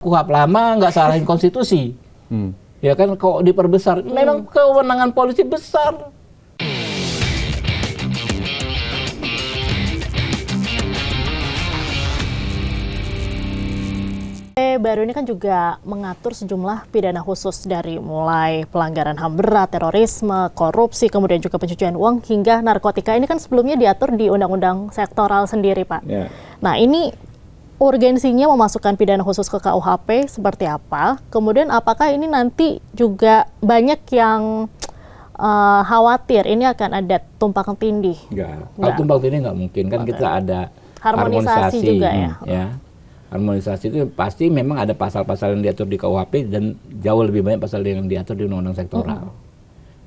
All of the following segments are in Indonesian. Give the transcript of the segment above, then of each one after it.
KUHP lama nggak salahin konstitusi. Ya kan kok diperbesar. Memang kewenangan polisi besar. Baru ini kan juga mengatur sejumlah pidana khusus dari mulai pelanggaran HAM berat, terorisme, korupsi, kemudian juga pencucian uang hingga narkotika. Ini kan sebelumnya diatur di undang-undang sektoral sendiri, Pak. Ya. Nah, ini urgensinya memasukkan pidana khusus ke KUHP seperti apa? Kemudian apakah ini nanti juga banyak yang khawatir ini akan ada tumpang tindih? Enggak. Kalau tumpang tindih nggak mungkin kan kita ada harmonisasi juga ya. Harmonisasi itu pasti memang ada pasal-pasal yang diatur di KUHP dan jauh lebih banyak pasal yang diatur di undang-undang sektoral.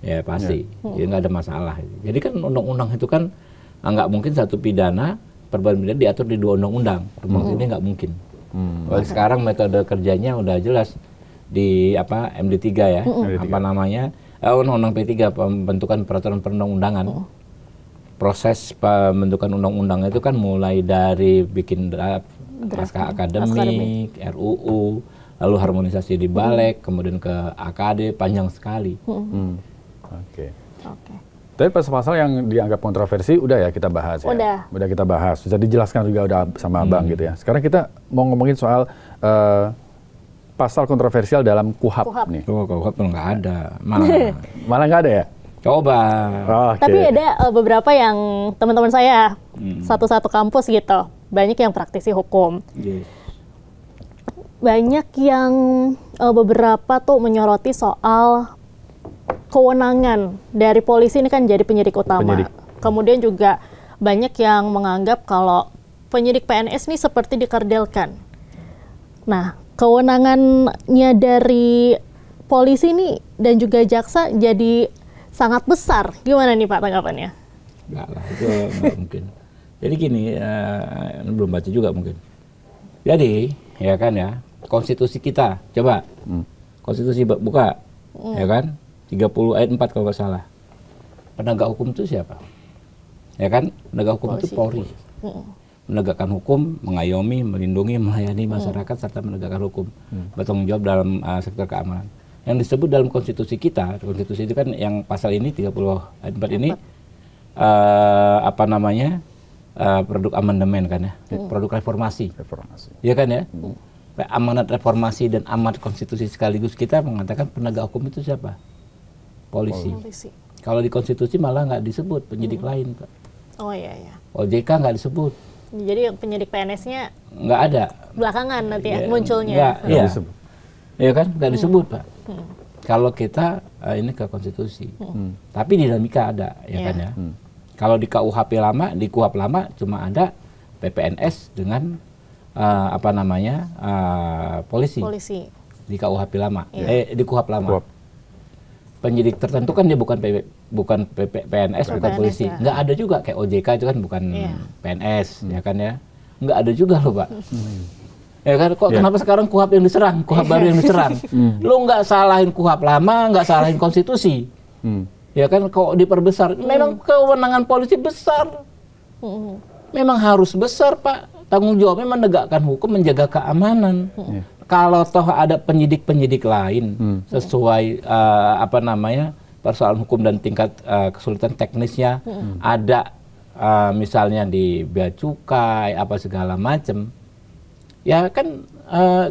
Ya pasti, ya nggak ada masalah. Jadi kan undang-undang itu kan nggak mungkin satu pidana perbuatan pidana diatur di dua undang-undang. Ini nggak mungkin. Kalau sekarang metode kerjanya udah jelas di MD3 ya, undang-undang P3 pembentukan peraturan perundang-undangan. Proses pembentukan undang-undang itu kan mulai dari bikin draft naskah akademik, RUU, lalu harmonisasi di Balek, kemudian ke AKD, panjang sekali. Oke. Tapi pasal-pasal yang dianggap kontroversi udah ya kita bahas ya. Udah kita bahas. Bisa dijelaskan juga udah sama Abang gitu ya. Sekarang kita mau ngomongin soal pasal kontroversial dalam KUHP nih. KUHP nggak ada. Malah nggak ada ya? Coba. Tapi ada beberapa yang teman-teman saya satu-satu kampus gitu, banyak yang praktisi hukum, banyak yang beberapa tuh menyoroti soal kewenangan dari polisi ini kan jadi penyidik utama. Kemudian juga banyak yang menganggap kalau penyidik PNS ini seperti dikardelkan. Nah, kewenangannya dari polisi ini dan juga jaksa jadi sangat besar. Gimana nih Pak tanggapannya? Enggak lah, itu nggak mungkin. Jadi gini, belum baca juga mungkin. Jadi, ya kan ya, konstitusi kita, coba. Konstitusi buka, ya kan? 30 ayat 4 kalau nggak salah. Penegak hukum itu siapa? Ya kan? Penegak hukum itu Polri. Menegakkan hukum, mengayomi, melindungi, melayani masyarakat, serta menegakkan hukum. Bertanggung jawab dalam sektor keamanan. Yang disebut dalam konstitusi kita, konstitusi itu kan yang pasal ini 30 ayat 4 ini produk amandemen kan ya, produk reformasi. Iya kan ya? Amanat reformasi dan amanat konstitusi sekaligus kita mengatakan penegak hukum itu siapa? Polisi. Kalau di konstitusi malah nggak disebut penyidik lain, Pak. Oh iya. OJK nggak disebut. Jadi penyidik PNS-nya nggak ada. Belakangan nanti ya munculnya. Iya kan, nggak disebut Pak. Kalau kita ini ke konstitusi, tapi dinamika ada, ya kan ya. Kalau di KUHP lama, di KUHP lama cuma ada PPNS dengan polisi. Di KUHP lama, di KUHP lama. Penyidik tertentu kan dia bukan PNS, bukan polisi. Ya. Nggak ada juga kayak OJK itu kan bukan PNS, ya kan ya. Nggak ada juga loh Pak. Ya kan, kenapa sekarang KUHP yang diserang, KUHP baru yang diserang? Lu nggak salahin KUHP lama, nggak salahin konstitusi. Ya kan, kok diperbesar? Memang kewenangan polisi besar. Memang harus besar, Pak. Tanggung jawabnya menegakkan hukum, menjaga keamanan. Kalau toh ada penyidik-penyidik lain sesuai persoalan hukum dan tingkat kesulitan teknisnya, ada misalnya di bea cukai apa segala macam. Ya kan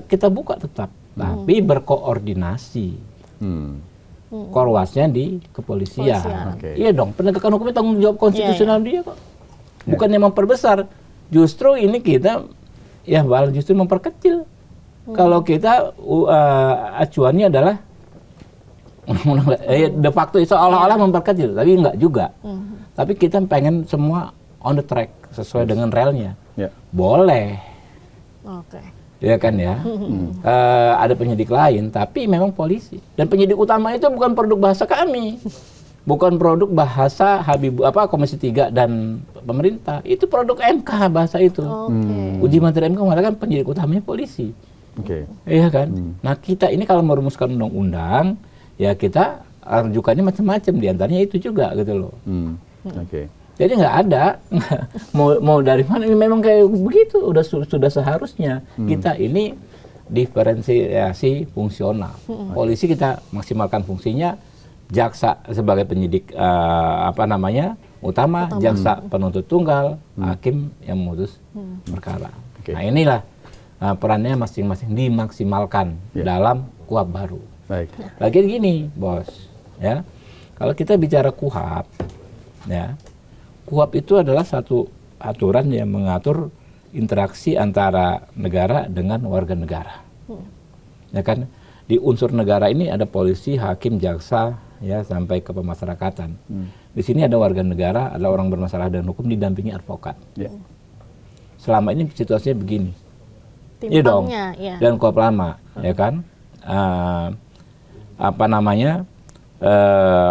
kita buka tetap, tapi berkoordinasi. Korwasnya di kepolisian. Iya dong, penegakan hukumnya tanggung jawab konstitusional dia kok. Bukan yang memperbesar. Justru ini kita justru memperkecil. Kalau kita acuannya adalah de facto seolah-olah memperkecil, tapi enggak juga. Tapi kita pengen semua on the track sesuai dengan relnya. Boleh. Ya kan ya, ada penyidik lain, tapi memang polisi. Dan penyidik utama itu bukan produk bahasa kami, bukan produk bahasa Komisi 3 dan pemerintah. Itu produk MK bahasa itu. Uji materi MK mengatakan penyidik utamanya polisi. Iya kan. Nah kita ini kalau merumuskan undang-undang, ya kita rujukannya macam-macam. Diantaranya itu juga gitu loh. Jadi nggak ada, mau dari mana? Memang kayak begitu. Sudah seharusnya kita ini diferensiasi fungsional. Polisi kita maksimalkan fungsinya, jaksa sebagai penyidik utama, jaksa penuntut tunggal, hakim yang memutus perkara. Nah inilah perannya masing-masing dimaksimalkan dalam KUHP baru. Baik. Lagian gini, Bos, ya. Kalau kita bicara KUHP, ya, KUHP itu adalah satu aturan yang mengatur interaksi antara negara dengan warga negara. Ya kan? Di unsur negara ini ada polisi, hakim, jaksa, ya sampai ke pemasyarakatan. Di sini ada warga negara, ada orang bermasalah dengan hukum didampingi advokat. Selama ini situasinya begini. Iya dong. Ya. Dan KUHP lama, ya kan?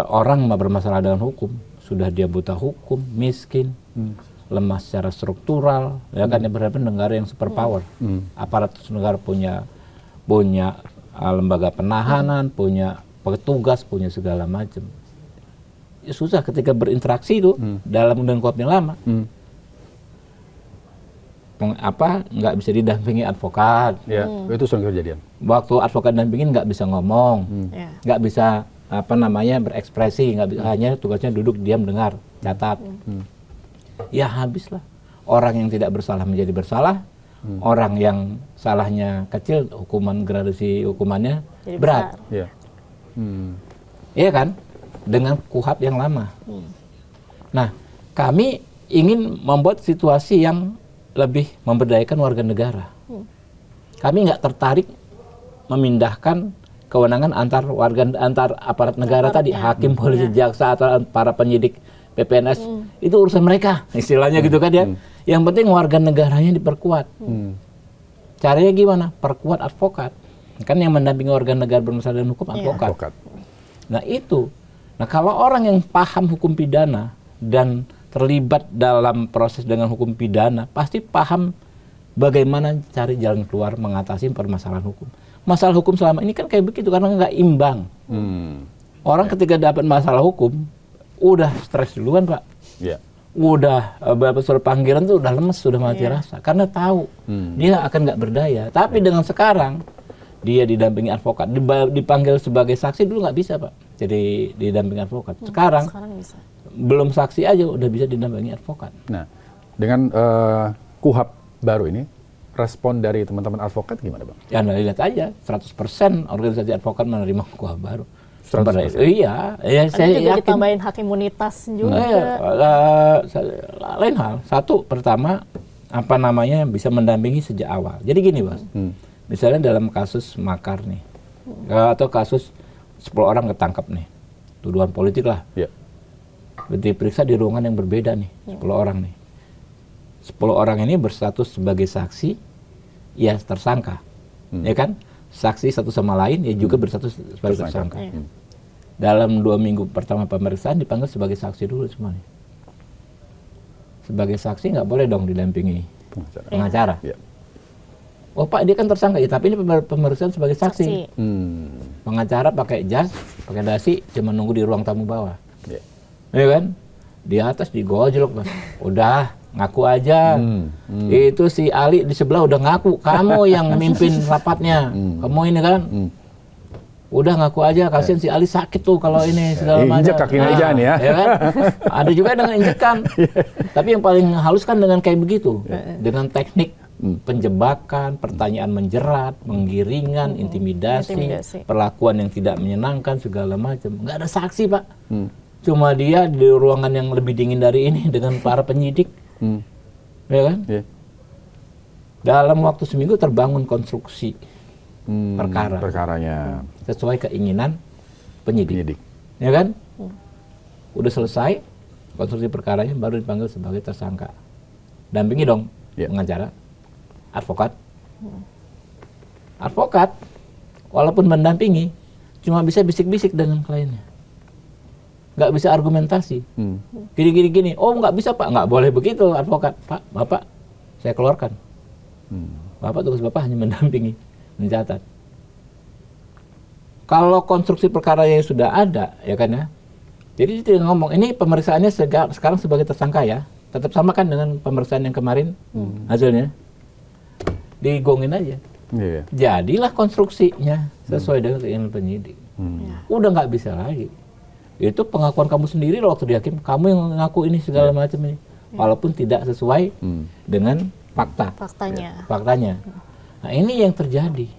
Orang bermasalah dengan hukum, sudah dia buta hukum, miskin, lemah secara struktural, ya kan, yang berhadapan negara yang superpower. Aparatus negara punya lembaga penahanan, punya petugas, punya segala macam. Ya, susah ketika berinteraksi itu dalam undang KUHP yang lama. Nggak bisa didampingi advokat. Ya, itu sering kejadian. Waktu advokat dampingin nggak bisa ngomong, nggak bisa berekspresi, nggak bisa, hanya tugasnya duduk diam dengar, catat. Ya habislah. Orang yang tidak bersalah menjadi bersalah, orang yang salahnya kecil, gradasi hukumannya jadi berat. Iya kan? Dengan KUHP yang lama. Nah, kami ingin membuat situasi yang lebih memberdayakan warga negara. Kami nggak tertarik memindahkan kewenangan antar aparat negara tadi, hakim, polisi, jaksa, atau para penyidik PPNS, itu urusan mereka, istilahnya gitu kan ya. Yang penting warga negaranya diperkuat. Caranya gimana? Perkuat advokat. Kan yang mendampingi warga negara bermasalah dengan hukum advokat. Nah itu. Nah kalau orang yang paham hukum pidana dan terlibat dalam proses dengan hukum pidana, pasti paham bagaimana cari jalan keluar mengatasi permasalahan hukum. Masalah hukum selama ini kan kayak begitu, karena nggak imbang. Orang ketika dapat masalah hukum, udah stres duluan, Pak. Udah beberapa surat panggilan tuh udah lemes, sudah mati rasa. Karena tahu dia akan nggak berdaya. Tapi dengan sekarang, dia didampingi advokat, dipanggil sebagai saksi dulu nggak bisa, Pak. Jadi didampingi advokat. Sekarang bisa. Belum saksi aja udah bisa didampingi advokat. Nah, dengan KUHP baru ini, respon dari teman-teman advokat gimana, Bang? Ya, lihat aja, 100% organisasi advokat menerima KUHP baru. 100%. Iya, saya juga yakin. Ditambahin hak imunitas juga. Lain hal. Satu, pertama, bisa mendampingi sejak awal. Jadi gini, Bos. Misalnya dalam kasus makar nih, atau kasus 10 orang ketangkap nih, tuduhan politik lah. Diperiksa di ruangan yang berbeda nih, 10 orang nih. 10 orang ini berstatus sebagai saksi, ya tersangka, ya kan? Saksi satu sama lain, ya juga berstatus sebagai tersangka. Dalam 2 minggu pertama pemeriksaan dipanggil sebagai saksi dulu semuanya. Sebagai saksi nggak boleh dong didampingi pengacara. Oh Pak, dia kan tersangka, ya tapi ini pemeriksaan sebagai saksi. Pengacara pakai jas, pakai dasi, cuma nunggu di ruang tamu bawah. Ya kan? Di atas digojlok, Mas. Udah, ngaku aja. Itu si Ali di sebelah udah ngaku, kamu yang mimpin rapatnya. Kamu ini kan. Udah ngaku aja, kasihan si Ali sakit tuh kalau ini segala macam. Injek kakinya aja nih ya. Ya kan? Ada juga dengan injekan. Tapi yang paling halus kan dengan kayak begitu. Dengan teknik penjebakan, pertanyaan menjerat, menggiringan, intimidasi, perlakuan yang tidak menyenangkan, segala macam. Nggak ada saksi, Pak. Cuma dia di ruangan yang lebih dingin dari ini dengan para penyidik. Ya kan? Dalam waktu seminggu terbangun konstruksi perkaranya sesuai keinginan penyidik. Ya kan? Udah selesai konstruksi perkaranya, baru dipanggil sebagai tersangka. Dampingi dong pengacara, advokat. Advokat walaupun mendampingi cuma bisa bisik-bisik dengan kliennya. Nggak bisa argumentasi. Gini. Oh nggak bisa Pak, nggak boleh begitu advokat. Pak, Bapak, saya keluarkan. Bapak, tugas Bapak hanya mendampingi, mencatat. Kalau konstruksi perkara yang sudah ada, ya kan ya. Jadi dia ngomong, ini pemeriksaannya sekarang sebagai tersangka ya. Tetap sama kan dengan pemeriksaan yang kemarin hasilnya. Digongin aja. Jadilah konstruksinya sesuai dengan keinginan penyidik. Udah nggak bisa lagi. Itu pengakuan kamu sendiri loh waktu di hakim, kamu yang ngaku ini segala macam ini, walaupun tidak sesuai dengan faktanya. Nah ini yang terjadi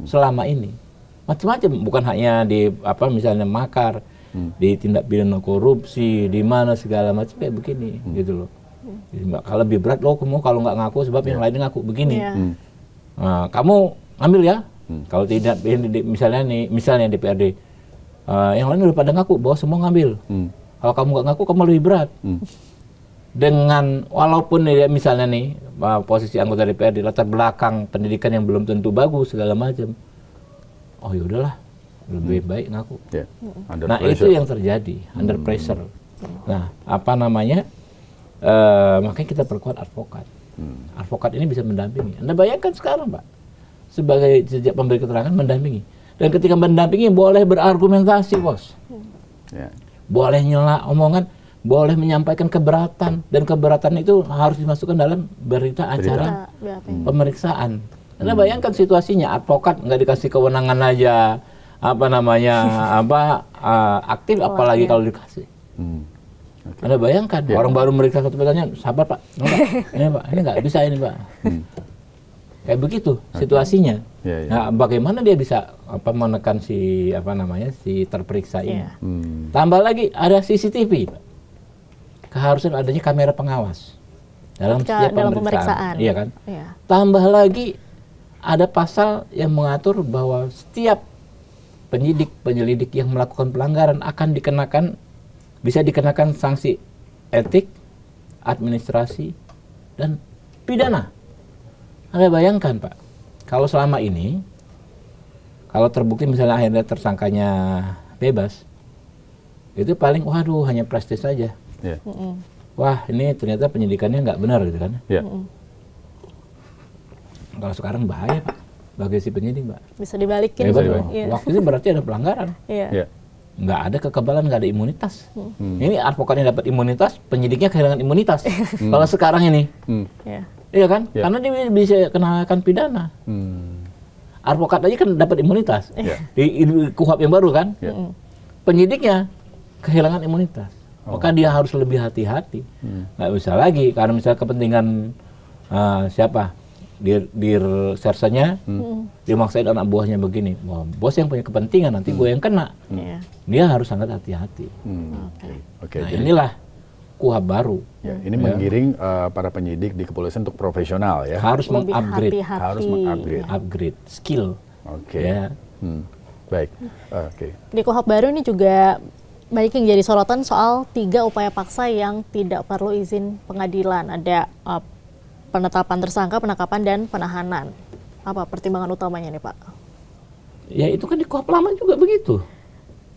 selama ini, macam-macam, bukan hanya di misalnya makar, di tindak pidana korupsi, di mana segala macam kayak begini, gitu loh. Kalau lebih berat loh, kamu kalau nggak ngaku sebab yang lain ngaku begini, nah, kamu ambil ya. Kalau tidak, misalnya DPRD, yang lain udah pada ngaku bahwa semua ngambil. Kalau kamu nggak ngaku, kamu lebih berat. Dengan walaupun ya, misalnya nih posisi anggota DPRD latar belakang pendidikan yang belum tentu bagus segala macam, oh ya udahlah, lebih baik ngaku. Nah pressure. Itu yang terjadi, under pressure. Nah makanya kita perkuat advokat. Advokat ini bisa mendampingi. Anda bayangkan sekarang Pak, sebagai sejak pemberi keterangan mendampingi. Dan ketika mendampingi boleh berargumentasi, bos. Boleh nyela omongan, boleh menyampaikan keberatan, dan keberatan itu harus dimasukkan dalam berita acara pemeriksaan. Anda bayangkan situasinya, advokat nggak dikasih kewenangan aja, aktif, apalagi kalau dikasih. Anda bayangkan orang baru meriksa satu pertanyaan, sabar Pak, ini nggak bisa ini Pak. Kayak begitu situasinya. Nah, bagaimana dia bisa menekan si terperiksa ini? Tambah lagi ada CCTV, Pak. Keharusan adanya kamera pengawas dalam setiap pemeriksaan. Iya kan? Tambah lagi ada pasal yang mengatur bahwa setiap penyelidik yang melakukan pelanggaran akan bisa dikenakan sanksi etik, administrasi, dan pidana. Anda bayangkan Pak, kalau selama ini, kalau terbukti misalnya akhirnya tersangkanya bebas, itu paling waduh hanya prestis saja. Wah ini ternyata penyidikannya nggak benar gitu kan. Kalau sekarang bahaya Pak, bagi si penyidik Pak. Bisa dibalikin. Waktu itu berarti ada pelanggaran. Nggak ada kekebalan, nggak ada imunitas. Ini advokatnya dapat imunitas, penyidiknya kehilangan imunitas. Kalau sekarang ini. Iya kan? Karena dia bisa kenakan pidana. Advokat aja kan dapat imunitas. Di KUHP yang baru kan? Penyidiknya kehilangan imunitas. Maka dia harus lebih hati-hati. Nggak bisa lagi, karena misalnya kepentingan dir sersanya, dia maksain anak buahnya begini. Wah, bos yang punya kepentingan, nanti gue yang kena. Dia harus sangat hati-hati. Nah inilah KUHP baru. Ini menggiring para penyidik di kepolisian untuk profesional ya. Harus mengupgrade, upgrade skill. Baik. Di KUHP baru ini juga banyak yang jadi sorotan soal 3 upaya paksa yang tidak perlu izin pengadilan. Ada penetapan tersangka, penangkapan, dan penahanan. Apa pertimbangan utamanya nih Pak? Ya itu kan di KUHP lama juga begitu.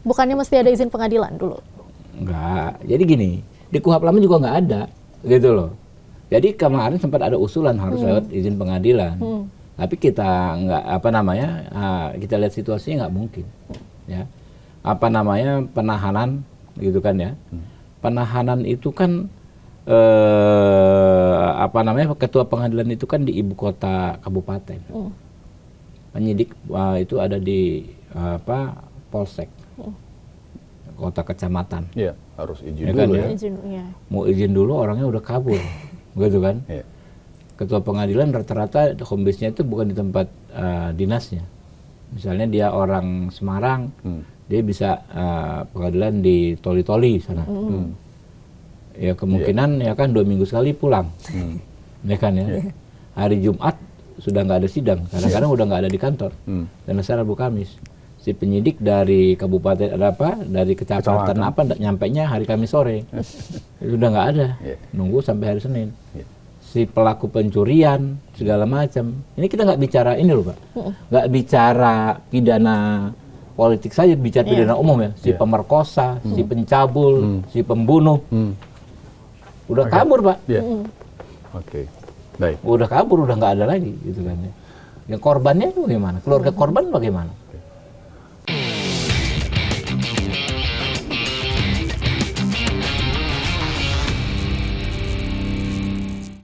Bukannya mesti ada izin pengadilan dulu? Enggak. Jadi gini, di KUHP lama juga nggak ada, gitu loh. Jadi kemarin sempat ada usulan harus lewat izin pengadilan, tapi kita nggak kita lihat situasinya nggak mungkin, ya. Penahanan, gitu kan ya. Penahanan itu kan ketua pengadilan itu kan di ibu kota kabupaten. Penyidik itu ada di polsek, kota kecamatan. Harus izin dulu ya. Mau izin dulu orangnya udah kabur, gitu kan. Ketua pengadilan rata-rata home base-nya itu bukan di tempat dinasnya. Misalnya dia orang Semarang, dia bisa pengadilan di Toli-Toli sana. Ya kemungkinan ya kan 2 minggu sekali pulang, ya kan ya. Hari Jumat sudah nggak ada sidang, kadang-kadang udah nggak ada di kantor. Dan Rabu Kamis, si penyidik dari kabupaten dari kecamatan nyampainya hari Kamis sore, sudah nggak ada, nunggu sampai hari Senin. Si pelaku pencurian segala macam, ini kita nggak bicara ini loh Pak, nggak bicara pidana politik saja, bicara pidana umum ya. Si pemerkosa, si pencabul, si pembunuh. Udah kabur Pak. Baik. Udah kabur, udah nggak ada lagi gitu kan ya. Yang korbannya bagaimana? Keluarga korban bagaimana?